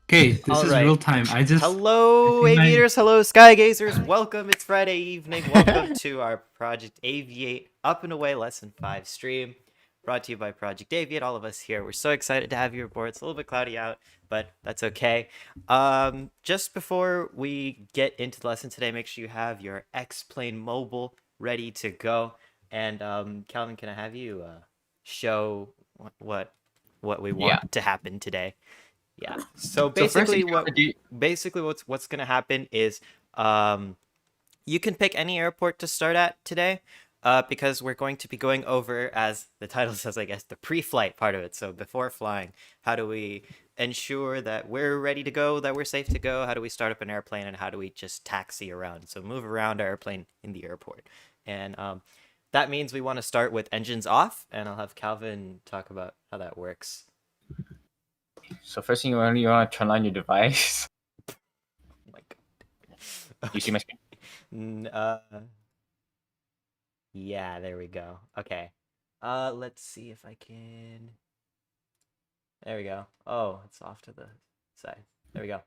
Okay, this All is right. real time. I Hello, think my aviators. Hello, skygazers. Welcome. It's Friday evening. Welcome to our Project AVIATE Up and Away Lesson 5 stream. Brought to you by Project AVIATE. All of us here. We're so excited to have you aboard. It's a little bit cloudy out, but that's okay. Just before we get into the lesson today, make sure you have your Xplane mobile ready to go. And Calvin, can I have you show what we Yeah. want to happen today? Yeah. So So first thing basically you want to do, what's gonna happen is you can pick any airport to start at today. Because we're going to be going over, as the title says, I guess, the pre-flight part of it. So before flying, how do we ensure that we're ready to go, that we're safe to go? How do we start up an airplane, and how do we just taxi around? So move around our airplane in the airport. And that means we want to start with engines off, and I'll have Calvin talk about how that works. so first thing you want to turn on your device. Oh my God. You see my screen? N- yeah, there we go. Okay. Let's see if I can. There we go. Oh, it's off to the side. There we go.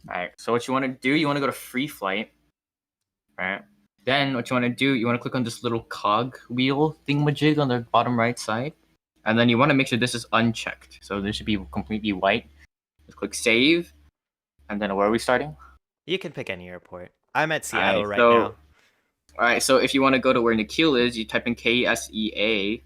All right. So what you want to do, you want to go to free flight, right? Then what you want to do, you want to click on this little cog wheel thingamajig on the bottom right side, and then you want to make sure this is unchecked. So this should be completely white. Just click save, and then where are we starting? You can pick any airport. I'm at All Seattle right. right now. All right. So if you want to go to where Nikhil is, you type in KSEA.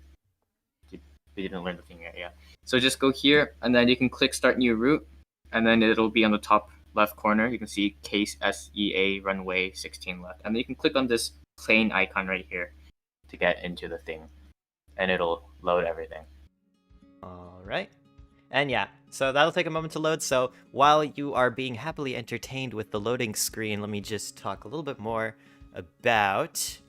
We didn't learn the thing yet, yeah. So just go here, and then you can click Start New Route, and then it'll be on the top left corner. You can see Case SEA Runway 16 left, and then you can click on this plane icon right here to get into the thing, and it'll load everything. All right. And yeah, so that'll take a moment to load. So while you are being happily entertained with the loading screen, let me just talk a little bit more about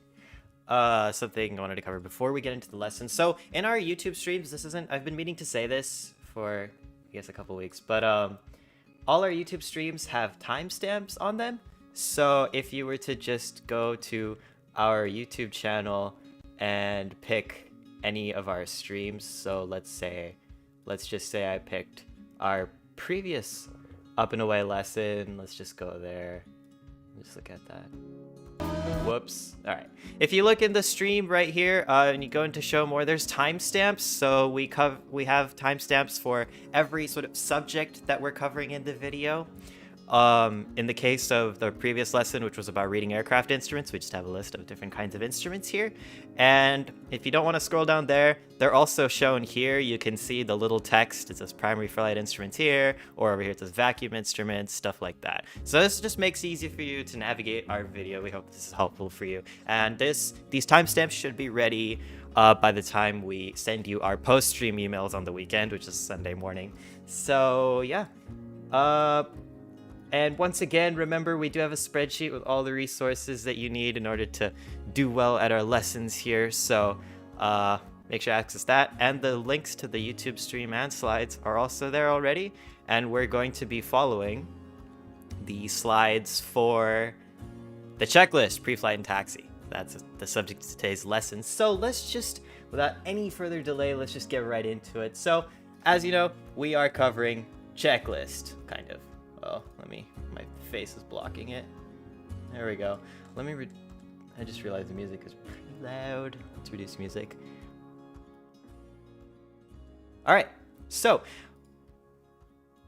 something I wanted to cover before we get into the lesson. So in our YouTube streams, I've been meaning to say this for, I guess, a couple weeks, but all our YouTube streams have timestamps on them. So if you were to just go to our YouTube channel and pick any of our streams, so let's just say I picked our previous Up and Away lesson. Let's just go there. Just look at that. Whoops. All right. If you look in the stream right here, and you go into show more, there's timestamps. So we have timestamps for every sort of subject that we're covering in the video. In the case of the previous lesson, which was about reading aircraft instruments, we just have a list of different kinds of instruments here. And if you don't want to scroll down there, they're also shown here. You can see the little text. It says primary flight instruments here, or over here it says vacuum instruments, stuff like that. So this just makes it easy for you to navigate our video. We hope this is helpful for you. And these timestamps should be ready by the time we send you our post-stream emails on the weekend, which is Sunday morning. So yeah. And once again, remember, we do have a spreadsheet with all the resources that you need in order to do well at our lessons here. So make sure to access that. And the links to the YouTube stream and slides are also there already. And we're going to be following the slides for the checklist, pre-flight and taxi. That's the subject of today's lesson. So let's just, without any further delay, let's just get right into it. So, as you know, we are covering checklist, kind of. Oh, my face is blocking it. There we go. I just realized the music is pretty loud. Let's reduce music. All right, so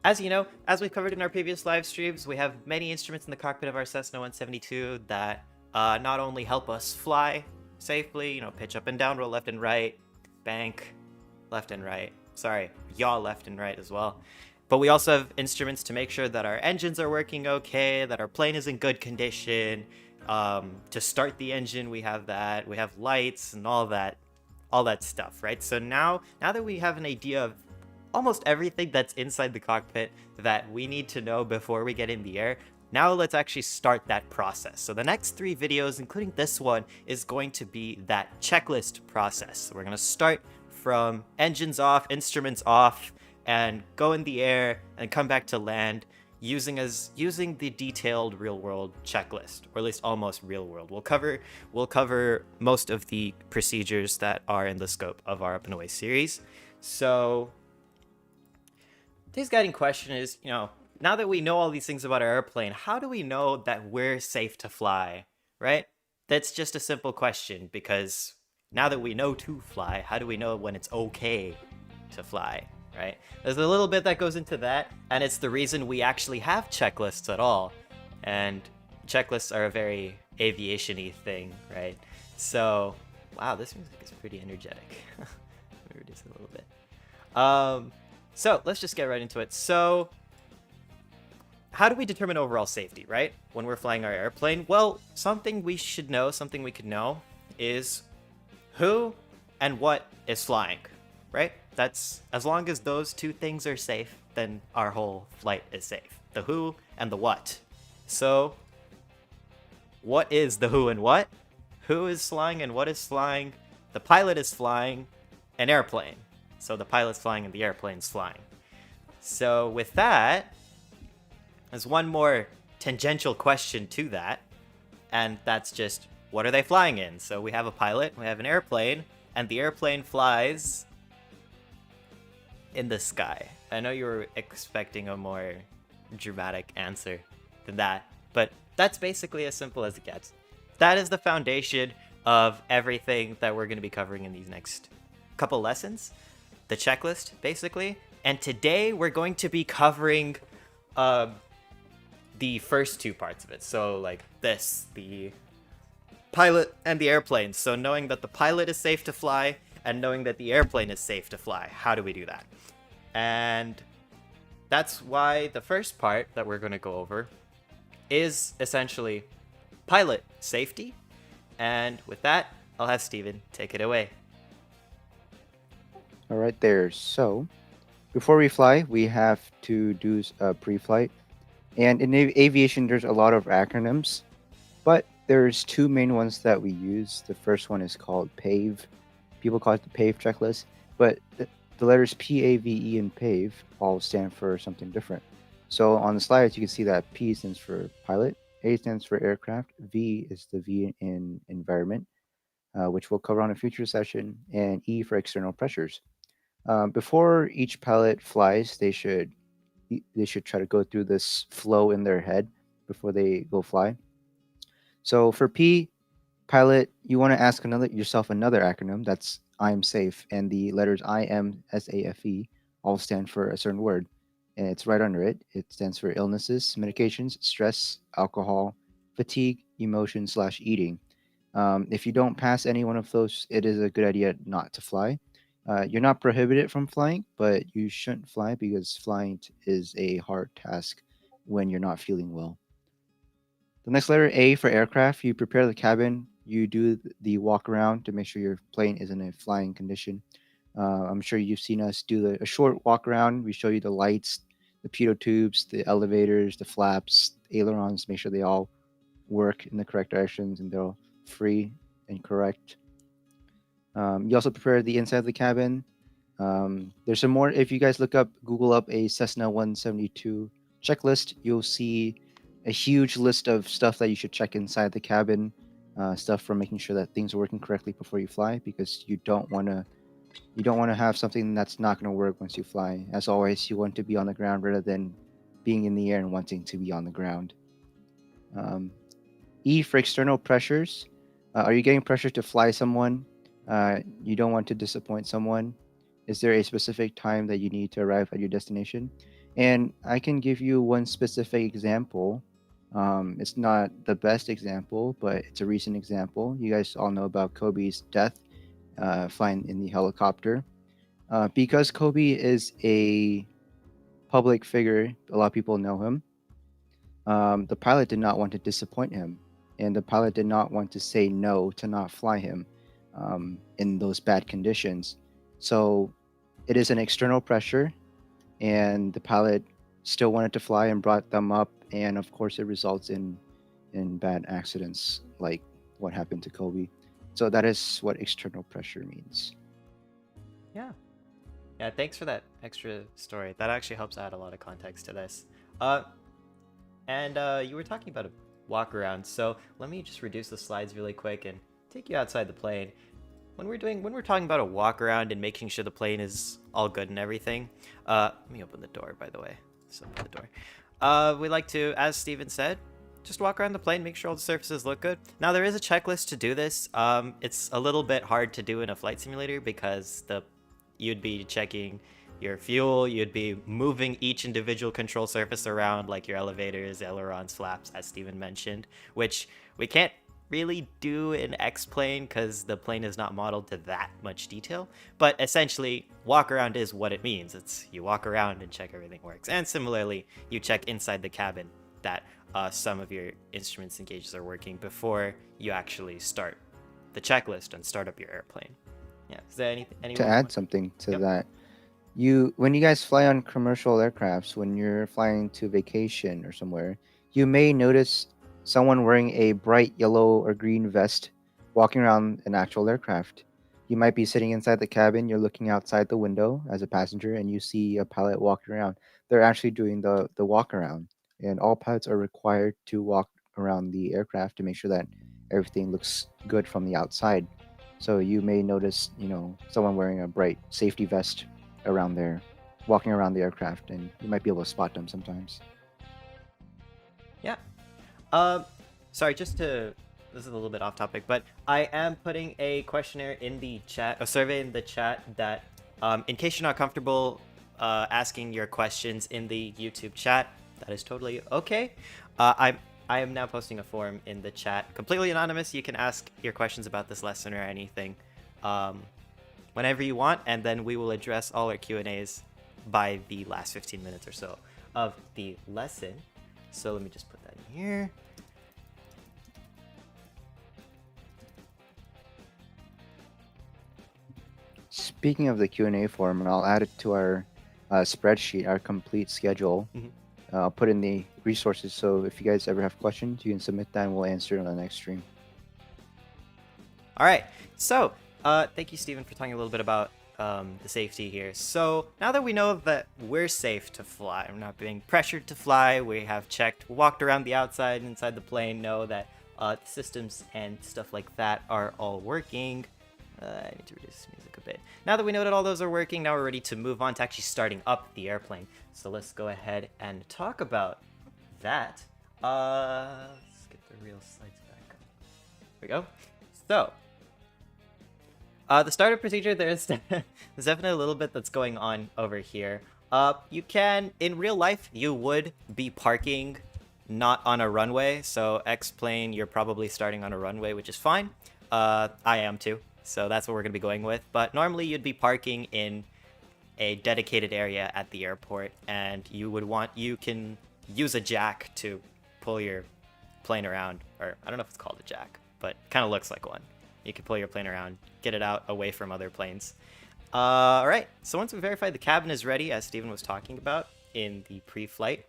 as you know, as we've covered in our previous live streams, we have many instruments in the cockpit of our Cessna 172 that not only help us fly safely, pitch up and down, roll left and right, bank left and right. Sorry, yaw left and right as well. But we also have instruments to make sure that our engines are working okay, that our plane is in good condition. To start the engine, we have that. We have lights and all that stuff, right? So now that we have an idea of almost everything that's inside the cockpit that we need to know before we get in the air, now let's actually start that process. So the next 3 videos, including this one, is going to be that checklist process. So we're going to start from engines off, instruments off, and go in the air and come back to land using the detailed real-world checklist, or at least almost real-world. We'll cover most of the procedures that are in the scope of our Up and Away series. So today's guiding question is, now that we know all these things about our airplane, how do we know that we're safe to fly, right? That's just a simple question, because now that we know to fly, how do we know when it's okay to fly, right? There's a little bit that goes into that, and it's the reason we actually have checklists at all. And checklists are a very aviation-y thing, right? So, wow, this music is pretty energetic. Let me reduce it a little bit. So let's just get right into it. So, how do we determine overall safety, right? When we're flying our airplane? Well, something we should know, something we could know, is who and what is flying, right? That's, as long as those two things are safe, then our whole flight is safe. The who and the what. So, what is the who and what? Who is flying and what is flying? The pilot is flying an airplane. So the pilot's flying and the airplane's flying. So with that, there's one more tangential question to that, and that's just, what are they flying in? So we have a pilot, we have an airplane, and the airplane flies in the sky. I know you were expecting a more dramatic answer than that, but that's basically as simple as it gets. That is the foundation of everything that we're going to be covering in these next couple lessons. The checklist, basically. And today we're going to be covering the first two parts of it. So like this, the pilot and the airplane. So knowing that the pilot is safe to fly and knowing that the airplane is safe to fly. How do we do that? And that's why the first part that we're going to go over is essentially pilot safety. And with that, I'll have Steven take it away. All right there. So before we fly, we have to do a pre-flight. And in aviation, there's a lot of acronyms, but there's two main ones that we use. The first one is called PAVE. People call it the PAVE checklist, but the letters PAVE and PAVE all stand for something different. So on the slides, you can see that P stands for pilot, A stands for aircraft, V is the V in environment, which we'll cover on a future session, and E for external pressures. Before each pilot flies, they should try to go through this flow in their head before they go fly. So for P, pilot, you want to ask yourself another acronym. That's I'm safe, and the letters IMSAFE all stand for a certain word, and it's right under it. It stands for illnesses, medications, stress, alcohol, fatigue, emotion/eating. If you don't pass any one of those, it is a good idea not to fly. You're not prohibited from flying, but you shouldn't fly because flying is a hard task when you're not feeling well. The next letter, A for aircraft, you prepare the cabin, you do the walk around to make sure your plane is in a flying condition. I'm sure you've seen us do a short walk around. We show you the lights, the pitot tubes, the elevators, the flaps, ailerons, make sure they all work in the correct directions and they're all free and correct. You also prepare the inside of the cabin. There's some more. If you guys Google up a Cessna 172 checklist, you'll see a huge list of stuff that you should check inside the cabin. Stuff from making sure that things are working correctly before you fly, because you don't want to have something that's not going to work once you fly. As always, you want to be on the ground rather than being in the air and wanting to be on the ground. E for external pressures. Are you getting pressure to fly someone? You don't want to disappoint someone. Is there a specific time that you need to arrive at your destination? And I can give you one specific example. It's not the best example, but it's a recent example. You guys all know about Kobe's death, flying in the helicopter. Because Kobe is a public figure, a lot of people know him. The pilot did not want to disappoint him, and the pilot did not want to say no to not fly him in those bad conditions. So it is an external pressure, and the pilot still wanted to fly and brought them up, and of course it results in bad accidents like what happened to Kobe. So that is what external pressure means. Yeah, thanks for that extra story. That actually helps add a lot of context to this. And you were talking about a walk around, so let me just reduce the slides really quick and take you outside the plane. When we're talking about a walk around and making sure the plane is all good and everything, let me open the door, by the way. Just open the door. We like to, as Steven said, just walk around the plane, make sure all the surfaces look good. Now there is a checklist to do this. It's a little bit hard to do in a flight simulator because you'd be checking your fuel, you'd be moving each individual control surface around, like your elevators, ailerons, flaps, as Steven mentioned, which we can't really do in Xplane because the plane is not modeled to that much detail. But essentially, walk around is what it means. It's you walk around and check everything works. And similarly, you check inside the cabin that some of your instruments and gauges are working before you actually start the checklist and start up your airplane. Yeah, is there anything To add something to Yep. that, when you guys fly on commercial aircrafts, when you're flying to vacation or somewhere, you may notice someone wearing a bright yellow or green vest walking around an actual aircraft. You might be sitting inside the cabin, you're looking outside the window as a passenger, and you see a pilot walking around. They're actually doing the walk around, and all pilots are required to walk around the aircraft to make sure that everything looks good from the outside. So you may notice, someone wearing a bright safety vest around there, walking around the aircraft, and you might be able to spot them sometimes. Yeah. Sorry, this is a little bit off topic, but I am putting a questionnaire in the chat, a survey in the chat that, in case you're not comfortable asking your questions in the YouTube chat, that is totally okay. I am now posting a form in the chat, completely anonymous. You can ask your questions about this lesson or anything whenever you want, and then we will address all our Q&As by the last 15 minutes or so of the lesson. So let me just put that in here. Speaking of the Q&A form, and I'll add it to our spreadsheet, our complete schedule. I'll put in the resources, so if you guys ever have questions, you can submit that and we'll answer it on the next stream. All right, so thank you, Steven, for talking a little bit about the safety here. So now that we know that we're safe to fly, we're not being pressured to fly, we have checked, walked around the outside and inside the plane, know that the systems and stuff like that are all working. I need to reduce music a bit. Now that we know that all those are working, now we're ready to move on to actually starting up the airplane. So let's go ahead and talk about that. Let's get the real slides back up. There we go. So, the startup procedure, there's definitely a little bit that's going on over here. You can, in real life, you would be parking not on a runway. So Xplane, you're probably starting on a runway, which is fine. I am too. So that's what we're going to be going with. But normally you'd be parking in a dedicated area at the airport, and you can use a jack to pull your plane around, or I don't know if it's called a jack, but kind of looks like one. You can pull your plane around, get it out away from other planes. All right, so once we verified the cabin is ready, as Steven was talking about in the pre-flight,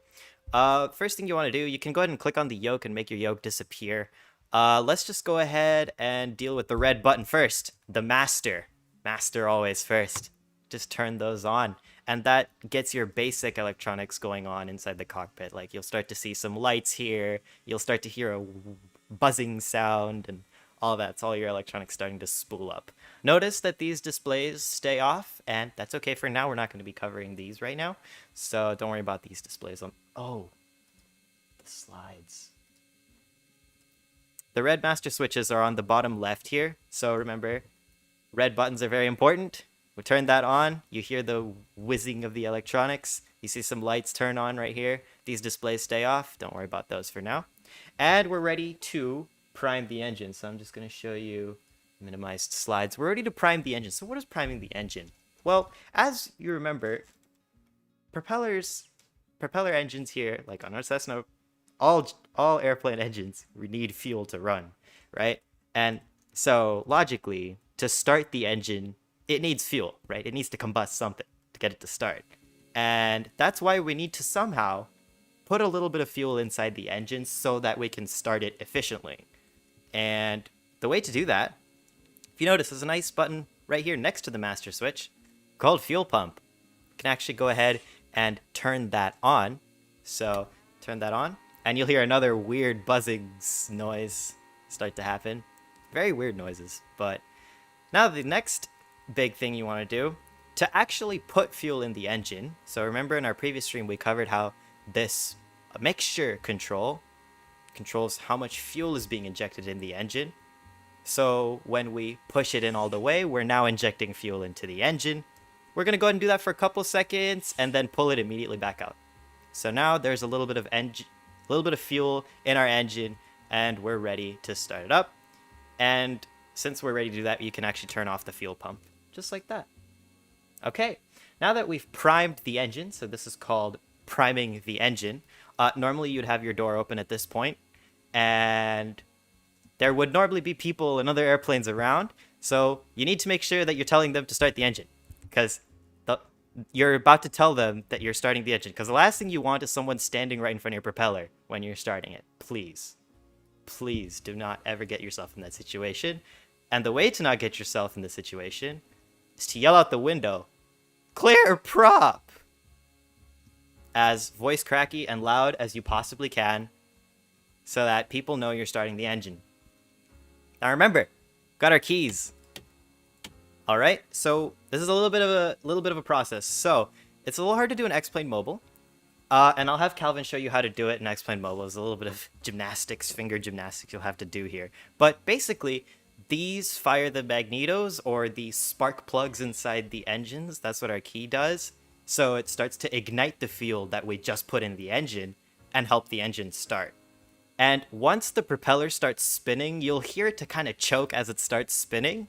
first thing you want to do, you can go ahead and click on the yoke and make your yoke disappear. Let's just go ahead and deal with the red button first. The master. Master always first. Just turn those on. And that gets your basic electronics going on inside the cockpit. Like, you'll start to see some lights here. You'll start to hear a buzzing sound and all that. It's all your electronics starting to spool up. Notice that these displays stay off, and that's okay for now. We're not going to be covering these right now. So don't worry about these displays. Oh, the slides. The red master switches are on the bottom left here. So remember, red buttons are very important. We turn that on. You hear the whizzing of the electronics. You see some lights turn on right here. These displays stay off. Don't worry about those for now. And we're ready to prime the engine. So I'm just going to show you minimized slides. We're ready to prime the engine. So what is priming the engine? Well, as you remember, propeller engines here, like on our Cessna, all airplane engines, we need fuel to run, right? And so logically, to start the engine, it needs fuel, right? It needs to combust something to get it to start. And that's why we need to somehow put a little bit of fuel inside the engine so that we can start it efficiently. And the way to do that, if you notice, there's a nice button right here next to the master switch called fuel pump. You can actually go ahead and turn that on. So turn that on, and you'll hear another weird buzzing noise start to happen. Very weird noises. But now the next big thing you want to do, to actually put fuel in the engine. So remember in our previous stream, we covered how this A mixture control controls how much fuel is being injected in the engine. So when we push it in all the way, we're now injecting fuel into the engine. We're going to go ahead and do that for a couple seconds and then pull it immediately back out. So now there's a little bit of fuel in our engine, and we're ready to start it up. And since we're ready to do that, you can actually turn off the fuel pump, just like that. Okay, now that we've primed the engine, so this is called priming the engine. Normally you'd have your door open at this point, and there would normally be people and other airplanes around, so you need to make sure that you're telling them to start the engine, because you're about to tell them that you're starting the engine, because the last thing you want is someone standing right in front of your propeller when you're starting it. Please do not ever get yourself in that situation. And the way to not get yourself in this situation is to yell out the window, "Clear prop!" as voice cracky and loud as you possibly can, so that people know you're starting the engine. Now remember, got our keys. All right, so this is a little bit of a process. So it's a little hard to do in Xplane Mobile, and I'll have Calvin show you how to do it in Xplane Mobile. There's a little bit of gymnastics, finger gymnastics you'll have to do here. But basically, these fire the magnetos, or the spark plugs inside the engines. That's what our key does. So it starts to ignite the fuel that we just put in the engine and help the engine start. And once the propeller starts spinning, you'll hear it to kind of choke as it starts spinning.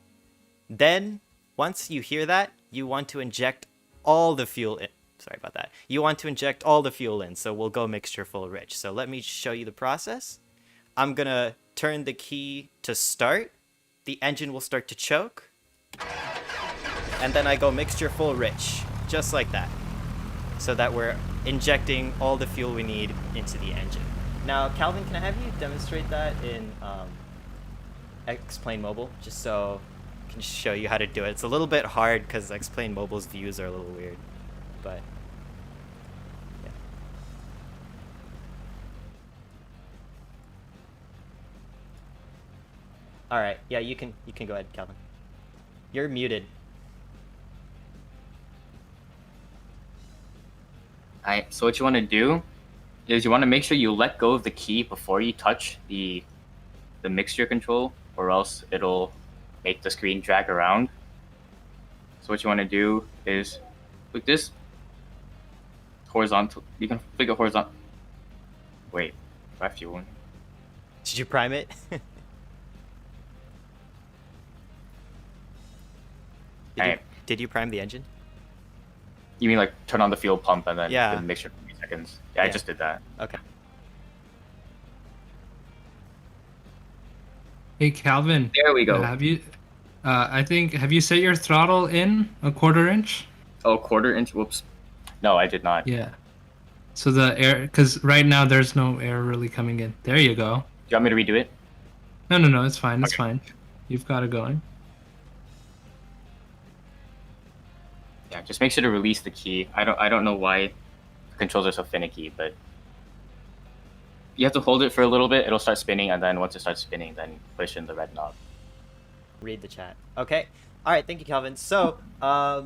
Then, once you hear that, you want to inject all the fuel in. Sorry about that. You want to inject all the fuel in, so we'll go mixture full rich. So let me show you the process. I'm going to turn the key to start. The engine will start to choke. And then I go mixture full rich, just like that. So that we're injecting all the fuel we need into the engine. Now, Calvin, can I have you demonstrate that in Xplane Mobile, just so I can show you how to do it? It's a little bit hard because Xplane Mobile's views are a little weird, but yeah. All right, yeah, you can go ahead, Calvin. You're muted. Alright, so what you want to do is you want to make sure you let go of the key before you touch the mixture control, or else it'll make the screen drag around. So what you want to do is click this horizontal. You can flick it horizontal. Wait, do I have fuel in? Did you prime it? Did you prime the engine? You mean like turn on the fuel pump and then Yeah. the mixture for 3 seconds? Yeah, I just did that. Okay. Hey Calvin, There we go. have you? Have you set your throttle in a 1/4 inch? Oh, 1/4 inch. Whoops. No, I did not. Yeah. So the air, because right now there's no air really coming in. There you go. Do you want me to redo it? No, it's fine. It's Okay. fine. You've got it going. Yeah, just make sure to release the key. I don't know why the controls are so finicky, but you have to hold it for a little bit. It'll start spinning, and then once it starts spinning, then push in the red knob. Read the chat. Okay. All right. Thank you, Calvin. So, now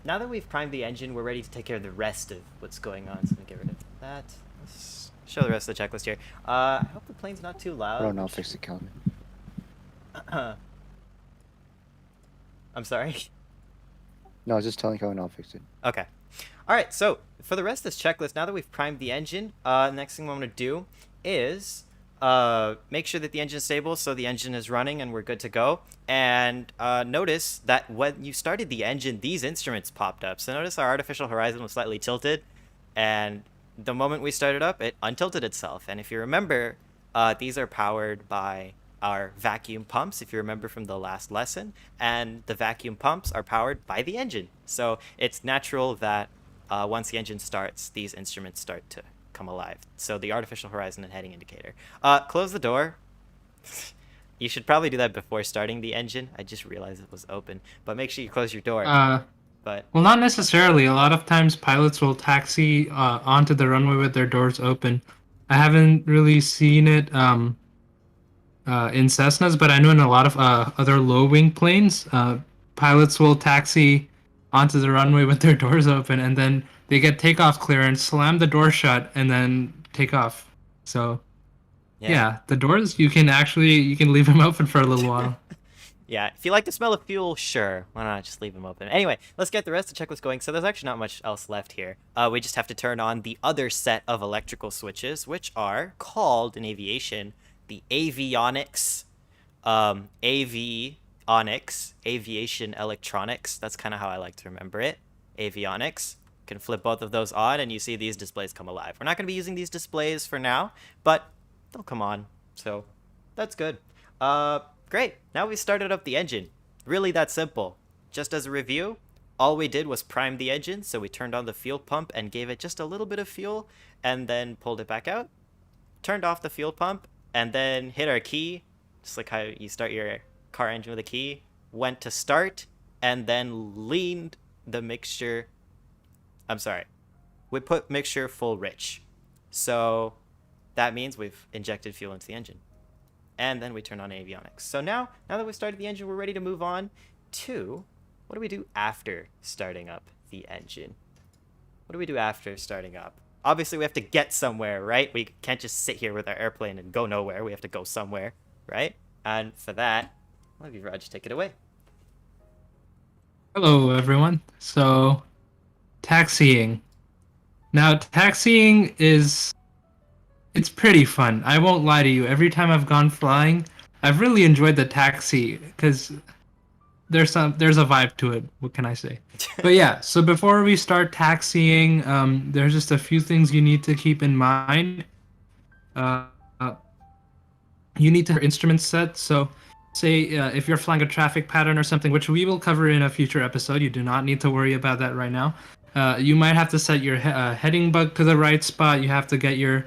that we've primed the engine, we're ready to take care of the rest of what's going on. So let me get rid of that. Let's show the rest of the checklist here. I hope the plane's not too loud. Oh, no, I'll fix it, Calvin. I'm sorry. No, I was just telling Calvin I'll fix it. Okay. All right. So for the rest of this checklist, now that we've primed the engine, next thing I'm going to do is make sure that the engine is stable, so the engine is running and we're good to go. And notice that when you started the engine, these instruments popped up. So notice our artificial horizon was slightly tilted, and the moment we started up, it untilted itself. And if you remember, these are powered by our vacuum pumps, if you remember from the last lesson, and the vacuum pumps are powered by the engine. So it's natural that once the engine starts, these instruments start to come alive. So the artificial horizon and heading indicator. Close the door. You should probably do that before starting the engine. I just realized it was open, but make sure you close your door. But Well, not necessarily. A lot of times pilots will taxi onto the runway with their doors open. I haven't really seen it in Cessnas, but I know in a lot of other low-wing planes, pilots will taxi onto the runway with their doors open, and then they get takeoff clearance, slam the door shut, and then take off. So yeah, the doors you can leave them open for a little while. Yeah, if you like the smell of fuel, sure. Why not just leave them open? Anyway, let's get the rest to check what's going. So there's actually not much else left here. We just have to turn on the other set of electrical switches, which are called in aviation the avionics, aviation electronics. That's kind of how I like to remember it. Avionics. Can flip both of those on, and you see these displays come alive. We're not going to be using these displays for now, but they'll come on. So that's good. Great. Now we started up the engine. Really that simple. Just as a review, all we did was prime the engine, so we turned on the fuel pump and gave it just a little bit of fuel, and then pulled it back out, turned off the fuel pump, and then hit our key, just like how you start your car engine with a key, went to start, and then leaned the mixture... I'm sorry. We put mixture full rich. So that means we've injected fuel into the engine. And then we turn on avionics. So now that we've started the engine, we're ready to move on to what do we do after starting up the engine? What do we do after starting up? Obviously, we have to get somewhere, right? We can't just sit here with our airplane and go nowhere. We have to go somewhere, right? And for that, I'll have you, Raj, take it away. Hello, everyone. So, taxiing. Now, taxiing it's pretty fun. I won't lie to you. Every time I've gone flying, I've really enjoyed the taxi because there's a vibe to it. What can I say? But yeah, so before we start taxiing, there's just a few things you need to keep in mind. You need to have your instruments set. So say if you're flying a traffic pattern or something, which we will cover in a future episode, you do not need to worry about that right now. You might have to set your heading bug to the right spot. You have to get your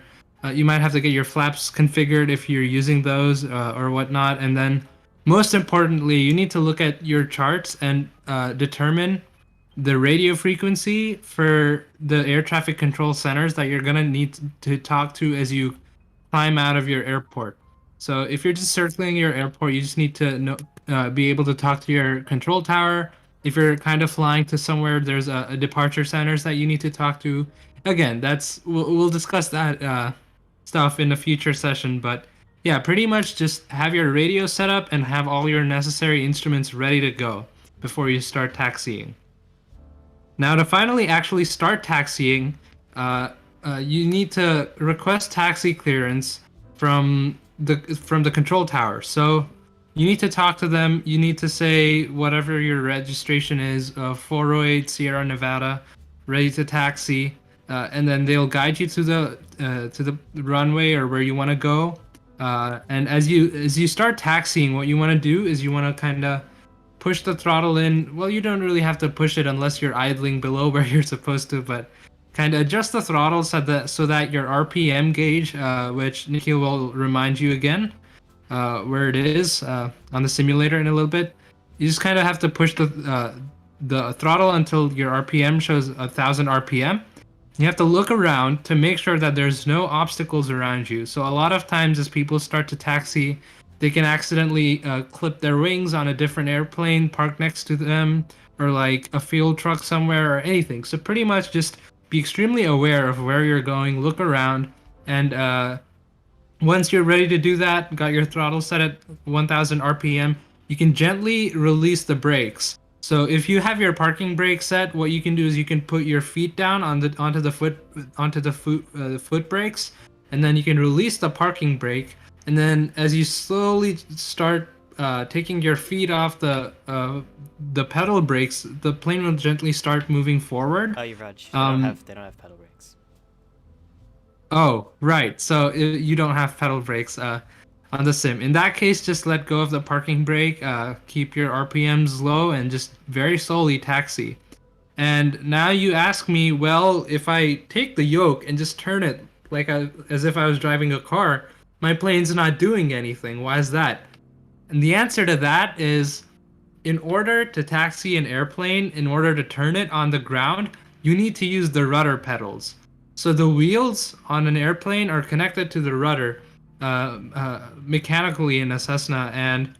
you might have to get your flaps configured if you're using those or whatnot. And then most importantly, you need to look at your charts and determine the radio frequency for the air traffic control centers that you're going to need to talk to as you climb out of your airport. So if you're just circling your airport, you just need to be able to talk to your control tower. If you're kind of flying to somewhere, there's a departure centers that you need to talk to. Again, we'll discuss that stuff in a future session, but yeah, pretty much just have your radio set up and have all your necessary instruments ready to go before you start taxiing. Now, to finally actually start taxiing, you need to request taxi clearance from the control tower. So you need to talk to them. You need to say whatever your registration is, 408 Sierra Nevada, ready to taxi, and then they'll guide you to the runway or where you want to go. And as you start taxiing, what you want to do is you want to kind of push the throttle in. Well, you don't really have to push it unless you're idling below where you're supposed to, but kind of adjust the throttle so that your RPM gauge, which Nikhil will remind you again, where it is on the simulator in a little bit. You just kind of have to push the throttle until your RPM shows 1,000 RPM. You have to look around to make sure that there's no obstacles around you. So a lot of times as people start to taxi, they can accidentally clip their wings on a different airplane parked next to them, or like a fuel truck somewhere or anything. So pretty much just be extremely aware of where you're going, look around, and once you're ready to do that, got your throttle set at 1000 RPM, you can gently release the brakes. So if you have your parking brake set, what you can do is you can put your feet down onto the foot brakes, and then you can release the parking brake. And then as you slowly start taking your feet off the pedal brakes, the plane will gently start moving forward. Oh, you're Raj. They don't have pedal brakes. Oh, right. So you don't have pedal brakes on the sim. In that case, just let go of the parking brake, keep your RPMs low, and just very slowly taxi. And now you ask me, well, if I take the yoke and just turn it as if I was driving a car, my plane's not doing anything. Why is that? And the answer to that is, in order to taxi an airplane, in order to turn it on the ground, you need to use the rudder pedals. So the wheels on an airplane are connected to the rudder mechanically in a Cessna, and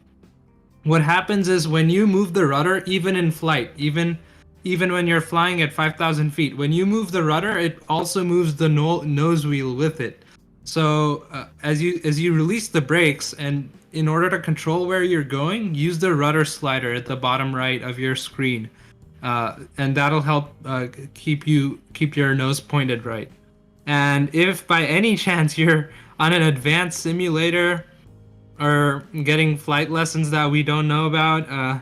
what happens is when you move the rudder, even in flight, even even when you're flying at 5,000 feet. When you move the rudder, it also moves the nose wheel with it. So as you release the brakes, and in order to control where you're going, use the rudder slider at the bottom right of your screen, and that'll help keep your nose pointed right. And if by any chance you're on an advanced simulator or getting flight lessons that we don't know about,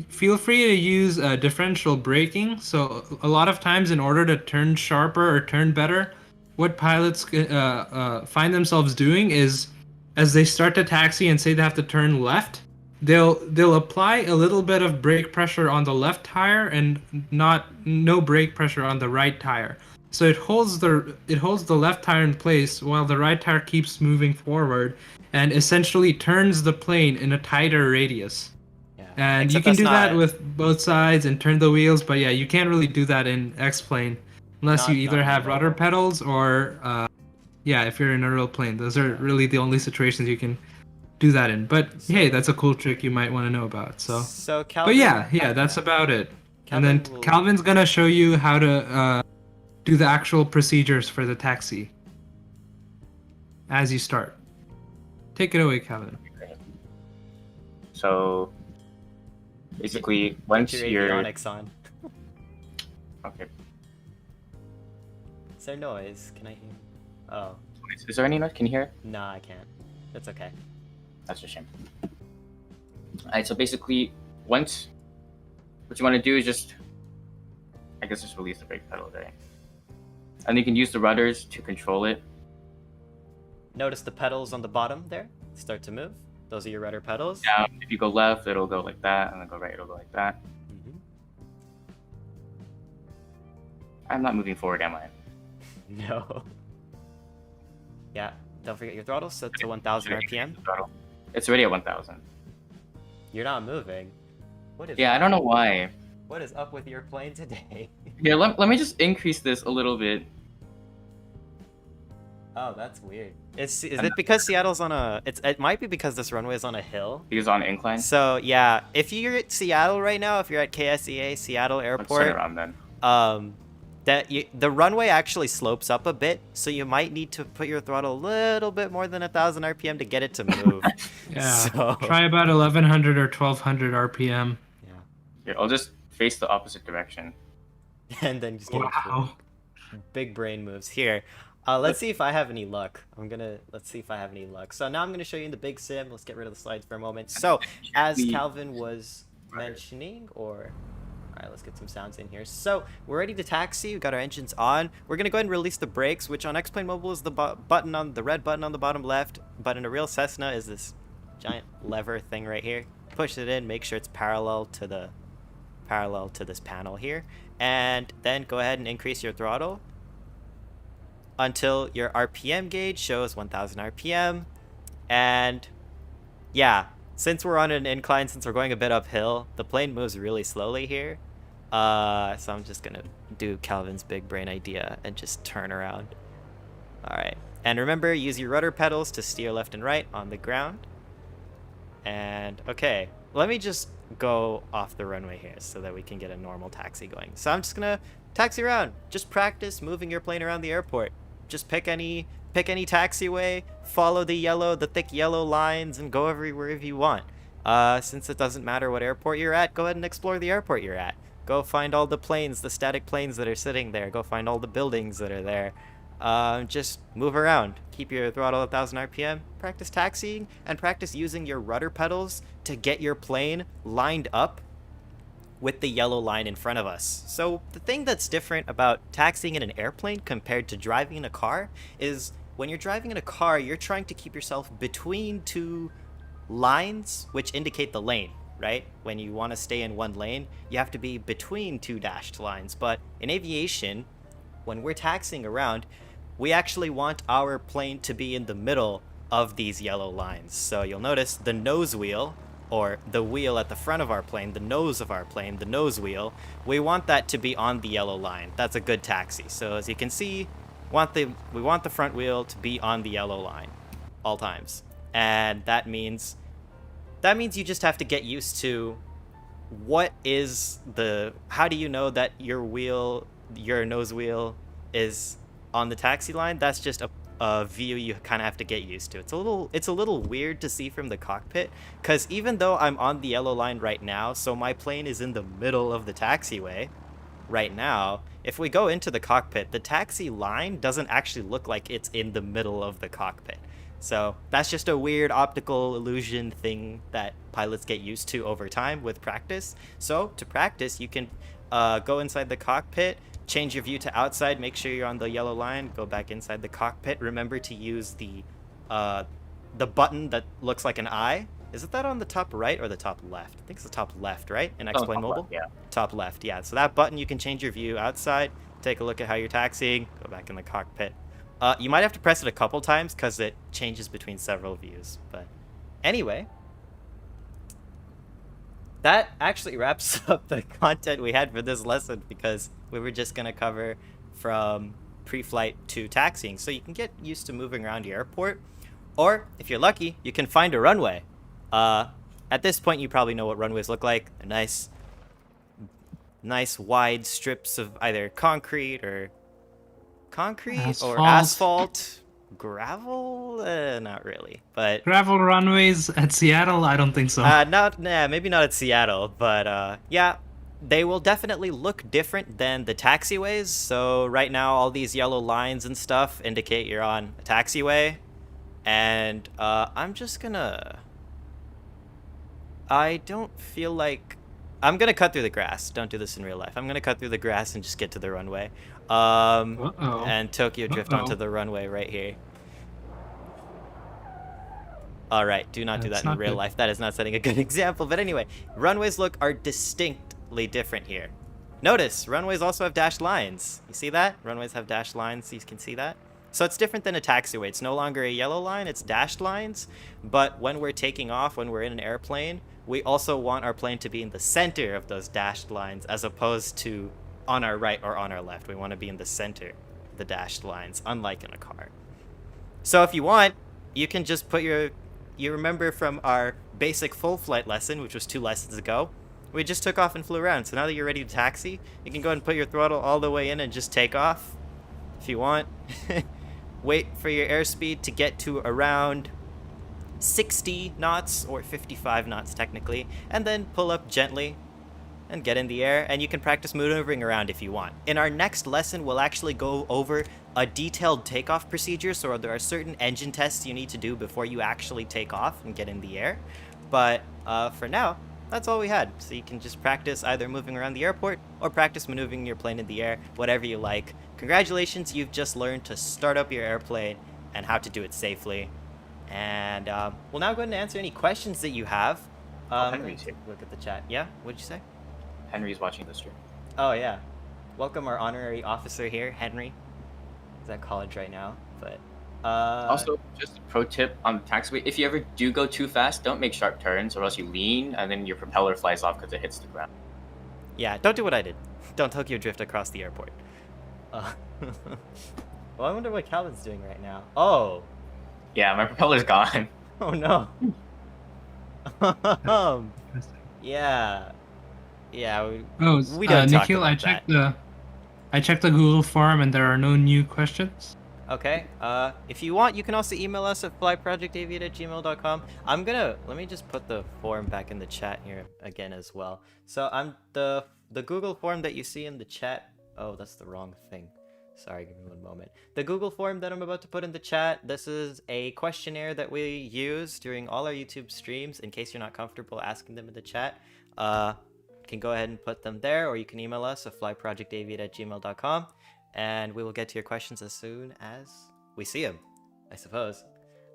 feel free to use differential braking. So a lot of times, in order to turn sharper or turn better, what pilots find themselves doing is, as they start to taxi and say they have to turn left, they'll apply a little bit of brake pressure on the left tire and no brake pressure on the right tire. So it holds the left tire in place while the right tire keeps moving forward, and essentially turns the plane in a tighter radius. Yeah. And you Except can that's do that not- with both sides and turn the wheels, but yeah, you can't really do that in Xplane unless you either not have rudder normal. pedals or, yeah, if you're in a real plane. Those are really the only situations you can do that in. But hey, that's a cool trick you might want to know about. So But Calvin, yeah, that's about it. And then Calvin will- Calvin's gonna show you how to do the actual procedures for the taxi as you start. Take it away, Calvin. So basically, put once your you're avionics on. okay, Is there noise? Can I hear? Oh, is there any noise? Can you hear? nah, I can't. That's okay. That's a shame. Alright, so basically, once what you want to do is just, I guess, just release the brake pedal there, and you can use the rudders to control it. Notice the pedals on the bottom there start to move. Those are your rudder pedals. If you go left, it'll go like that, and then go right, it'll go like that. Mhm. I'm not moving forward, am I? No. Yeah. Don't forget your throttle set to 1,000 RPM. It's already at 1,000. You're not moving. What is? Yeah, I don't know why. What is up with your plane today? Here, let me just increase this a little bit. Oh, that's weird. Is it because Seattle's on a? It might be because this runway is on a hill. Because on incline. So yeah, if you're at Seattle right now, if you're at KSEA Seattle Let's turn Airport, around then. the runway actually slopes up a bit, so you might need to put your throttle a little bit more than 1,000 RPM to get it to move. Yeah. So Try about 1,100 or 1,200 RPM. yeah, Here, I'll just face the opposite direction. and then just get it to Wow. big brain moves here. Let's see if I have any luck. Let's see if I have any luck. So now I'm gonna show you in the big sim. Let's get rid of the slides for a moment. So as Calvin was mentioning, or all right, let's get some sounds in here. So we're ready to taxi. We got our engines on. We're gonna go ahead and release the brakes, which on Xplane Mobile is the button on the red button on the bottom left. But in a real Cessna is this giant lever thing right here. Push it in. Make sure it's parallel to this panel here, and then go ahead and increase your throttle until your RPM gauge shows 1,000 RPM. And yeah, since we're on an incline, since we're going a bit uphill, the plane moves really slowly here. So I'm just gonna do Calvin's big brain idea and just turn around. All right, and remember, use your rudder pedals to steer left and right on the ground. And okay, let me just go off the runway here so that we can get a normal taxi going. So I'm just gonna taxi around. Just practice moving your plane around the airport. Just pick any taxiway, follow the thick yellow lines, and go everywhere you want. Since it doesn't matter what airport you're at, go ahead and explore the airport you're at. Go find all the planes, the static planes that are sitting there. Go find all the buildings that are there. Just move around. Keep your throttle at 1,000 RPM. Practice taxiing and practice using your rudder pedals to get your plane lined up with the yellow line in front of us. So the thing that's different about taxiing in an airplane compared to driving in a car is when you're driving in a car, you're trying to keep yourself between two lines which indicate the lane, right? When you want to stay in one lane, you have to be between two dashed lines. But in aviation, when we're taxiing around, we actually want our plane to be in the middle of these yellow lines. So you'll notice the nose wheel, or the wheel at the front of our plane, the nose of our plane, the nose wheel, we want that to be on the yellow line. That's a good taxi. So as you can see, we want the front wheel to be on the yellow line all times. And that means you just have to get used to how do you know that your nose wheel is on the taxi line? That's just a view you kind of have to get used to. It's a little weird to see from the cockpit, because even though I'm on the yellow line right now, so my plane is in the middle of the taxiway right now. If we go into the cockpit, the taxi line doesn't actually look like it's in the middle of the cockpit. So that's just a weird optical illusion thing that pilots get used to over time with practice. So to practice, you can go inside the cockpit, change your view to outside, make sure you're on the yellow line, go back inside the cockpit. Remember to use the button that looks like an eye. Is it that on the top right or the top left? I think it's the top left, right? In Oh, Xplane top Mobile? left, yeah. Top left, yeah. So that button, you can change your view outside, take a look at how you're taxiing, go back in the cockpit. You might have to press it a couple times because it changes between several views. But anyway, that actually wraps up the content we had for this lesson, because we were just going to cover from pre-flight to taxiing. So you can get used to moving around the airport, or if you're lucky, you can find a runway. At this point, you probably know what runways look like. They're nice wide strips of either concrete or asphalt, gravel. Not really, but Gravel runways at Seattle? I don't think so. maybe not at Seattle, but yeah, they will definitely look different than the taxiways. So right now, all these yellow lines and stuff indicate you're on a taxiway, and I don't feel like I'm gonna cut through the grass. Don't do this in real life. I'm gonna cut through the grass and just get to the runway. And Tokyo drift onto the runway right here. All right, do not do that in real life. That is not setting a good example. But anyway, runways are distinctly different here. Notice, runways also have dashed lines. You see that? Runways have dashed lines, so you can see that. So it's different than a taxiway. It's no longer a yellow line, it's dashed lines. But when we're taking off, when we're in an airplane, we also want our plane to be in the center of those dashed lines, as opposed to on our right or on our left. We want to be in the center of the dashed lines, unlike in a car. So if you want, you can just put you remember from our basic full flight lesson, which was 2 lessons ago, we just took off and flew around. So now that you're ready to taxi, you can go ahead and put your throttle all the way in and just take off if you want. Wait for your airspeed to get to around 60 knots, or 55 knots technically, and then pull up gently and get in the air, and you can practice maneuvering around if you want. In our next lesson, we'll actually go over a detailed takeoff procedure, so there are certain engine tests you need to do before you actually take off and get in the air. But for now, that's all we had. So you can just practice either moving around the airport or practice maneuvering your plane in the air, whatever you like. Congratulations, you've just learned to start up your airplane and how to do it safely. And we'll now go ahead and answer any questions that you have. Henry's here. Look at the chat. Yeah? What'd you say? Henry's watching the stream. Oh, yeah. Welcome our honorary officer here, Henry. He's at college right now, but... Also, just a pro tip on the taxiway. If you ever do go too fast, don't make sharp turns, or else you lean, and then your propeller flies off because it hits the ground. Yeah, don't do what I did. Don't Tokyo drift across the airport. Well, I wonder what Calvin's doing right now. Oh! Yeah, my propeller's gone. Oh, no. Yeah. Yeah, we don't talk Nikhil, about that. I checked the Google form and there are no new questions. Okay, if you want, you can also email us at flyprojectaviate@gmail.com. Let me just put the form back in the chat here again as well. So the Google form that you see in the chat, oh, that's the wrong thing. Sorry, give me one moment. The Google form that I'm about to put in the chat, this is a questionnaire that we use during all our YouTube streams. In case you're not comfortable asking them in the chat, you can go ahead and put them there, or you can email us at flyprojectaviate@gmail.com, and we will get to your questions as soon as we see them, I suppose.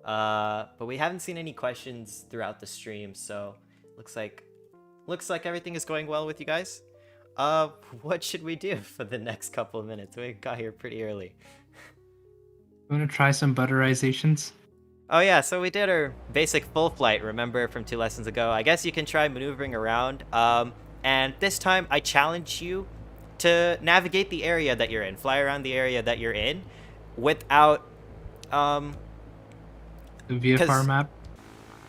But we haven't seen any questions throughout the stream, so looks like everything is going well with you guys. What should we do for the next couple of minutes? We got here pretty early. You want to try some butterizations? Oh yeah, so we did our basic full flight, remember, from 2 lessons ago. I guess you can try maneuvering around. And this time I challenge you to navigate the area that you're in, fly around the area that you're in without The VFR map?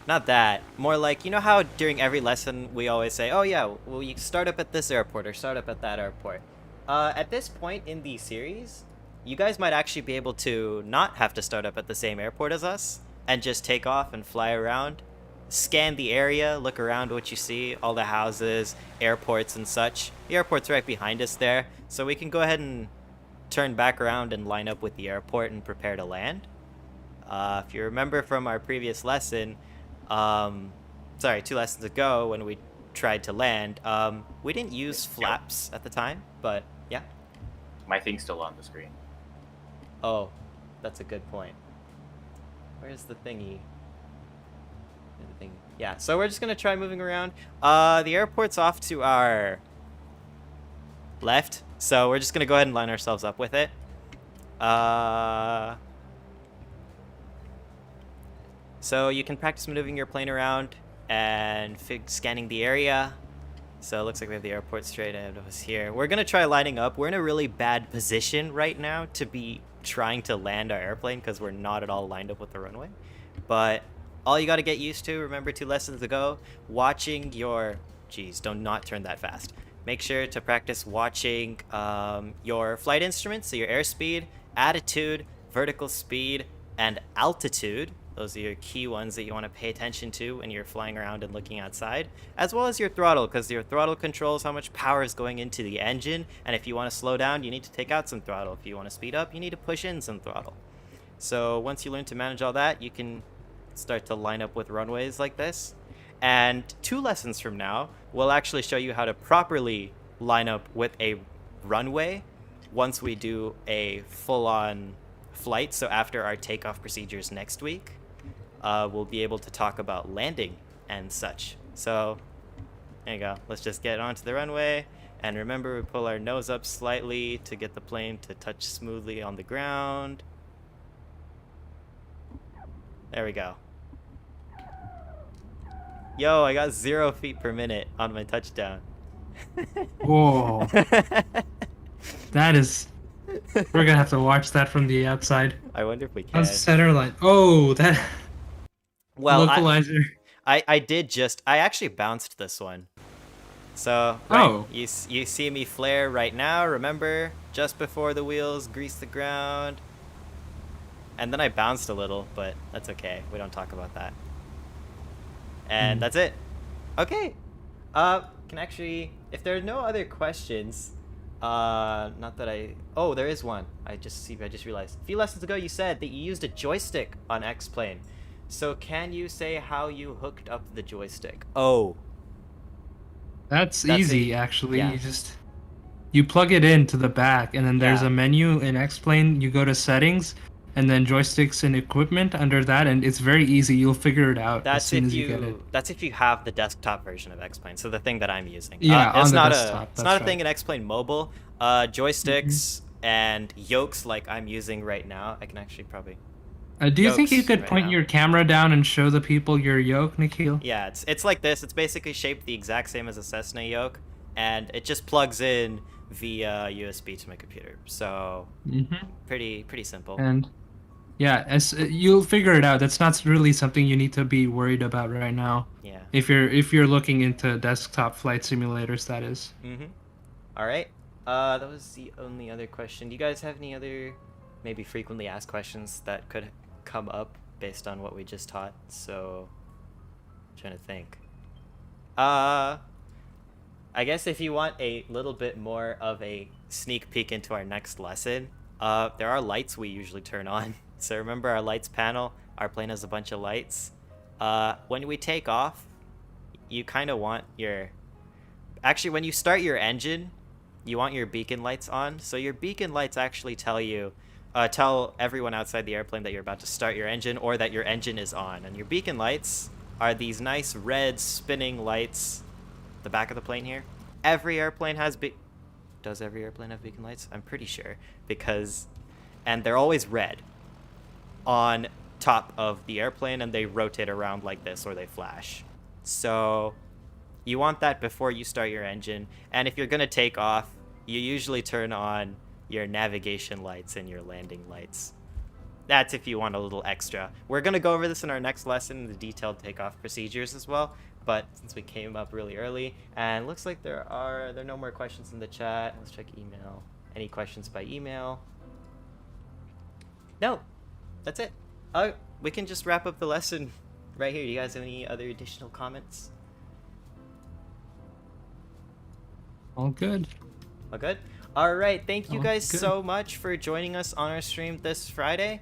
Not that. More like, you know how during every lesson we always say, oh yeah, well, you start up at this airport or start up at that airport. At this point in the series, you guys might actually be able to not have to start up at the same airport as us and just take off and fly around, scan the area, look around what you see, all the houses, airports and such. The airport's right behind us there, so we can go ahead and turn back around and line up with the airport and prepare to land. If you remember from our previous lesson, sorry, 2 lessons ago when we tried to land, we didn't use flaps at the time, but yeah. My thing's still on the screen. Oh, that's a good point. Where's the thingy? The thing. Yeah, so we're just gonna try moving around. The airport's off to our left, so we're just gonna go ahead and line ourselves up with it. So you can practice maneuvering your plane around and scanning the area. So it looks like we have the airport straight ahead of us here. We're gonna try lining up. We're in a really bad position right now to be trying to land our airplane because we're not at all lined up with the runway. But all you gotta get used to, remember 2 lessons ago, watching your... Geez, do not turn that fast. Make sure to practice watching your flight instruments, so your airspeed, attitude, vertical speed, and altitude. Those are your key ones that you want to pay attention to when you're flying around and looking outside, as well as your throttle, because your throttle controls how much power is going into the engine, and if you want to slow down, you need to take out some throttle. If you want to speed up, you need to push in some throttle. So once you learn to manage all that, you can start to line up with runways like this. And 2 lessons from now, we'll actually show you how to properly line up with a runway once we do a full-on flight. So after our takeoff procedures next week, we'll be able to talk about landing and such. So there you go. Let's just get onto the runway. And remember, we pull our nose up slightly to get the plane to touch smoothly on the ground. There we go. Yo, I got 0 feet per minute on my touchdown. Whoa. That is... We're gonna have to watch that from the outside. I wonder if we can. On center line. Oh, that... Well, localizer. I did just... I actually bounced this one. So, right, Oh. you see me flare right now, remember? Just before the wheels grease the ground. And then I bounced a little, but that's okay. We don't talk about that. And that's it. Okay. Can actually... If there are no other questions... not that I... Oh, there is one. I just realized. A few lessons ago, you said that you used a joystick on Xplane. So can you say how you hooked up the joystick? Oh. That's That's easy, it. actually. Yeah. You plug it into the back, and then there's Yeah. a menu in Xplane. You go to settings, and then joysticks and equipment under that, and it's very easy. You'll figure it out as soon as you get it. That's if you have the desktop version of Xplane, so the thing that I'm using. Yeah, it's on the not desktop, it's that's not a right. thing in Xplane Mobile. Joysticks and yokes like I'm using right now. I can actually probably... Do you think you Yokes could right point now. your camera down and show the people your yoke, Nikhil? Yeah, it's like this. It's basically shaped the exact same as a Cessna yoke, and it just plugs in via USB to my computer. So pretty simple. And yeah, you'll figure it out. That's not really something you need to be worried about right now. Yeah. If you're looking into desktop flight simulators, that is. All right. That was the only other question. Do you guys have any other maybe frequently asked questions that could come up based on what we just taught? So I'm trying to think. I guess if you want a little bit more of a sneak peek into our next lesson, there are lights we usually turn on. So remember our lights panel? Our plane has a bunch of lights. When we take off, you kind of want your... Actually, when you start your engine, you want your beacon lights on. So your beacon lights actually tell you, tell everyone outside the airplane that you're about to start your engine or that your engine is on. And your beacon lights are these nice red spinning lights. The back of the plane here. Every airplane has Does every airplane have beacon lights? I'm pretty sure, because... And they're always red on top of the airplane, and they rotate around like this, or they flash. So you want that before you start your engine. And if you're gonna take off, you usually turn on your navigation lights and your landing lights. That's if you want a little extra. We're going to go over this in our next lesson, the detailed takeoff procedures as well. But since we came up really early, and looks like there are no more questions in the chat. Let's check email. Any questions by email? No, that's it. We can just wrap up the lesson right here. Do you guys have any other additional comments? All good. All good? All right. Thank you All guys good. so much for joining us on our stream this Friday.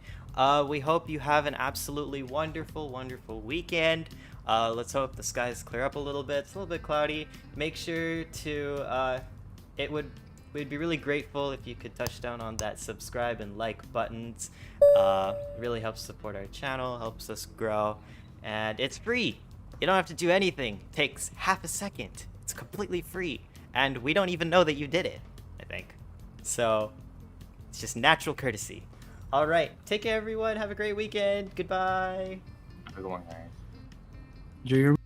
We hope you have an absolutely wonderful, wonderful weekend. Let's hope the skies clear up a little bit. It's a little bit cloudy. Make sure to, we'd be really grateful if you could touch down on that subscribe and like buttons. It really helps support our channel, helps us grow, and it's free. You don't have to do anything. It takes half a second. It's completely free, and we don't even know that you did it, I think. So it's just natural courtesy. All right, take care, everyone. Have a great weekend. Goodbye. Have a good one, guys. Enjoy your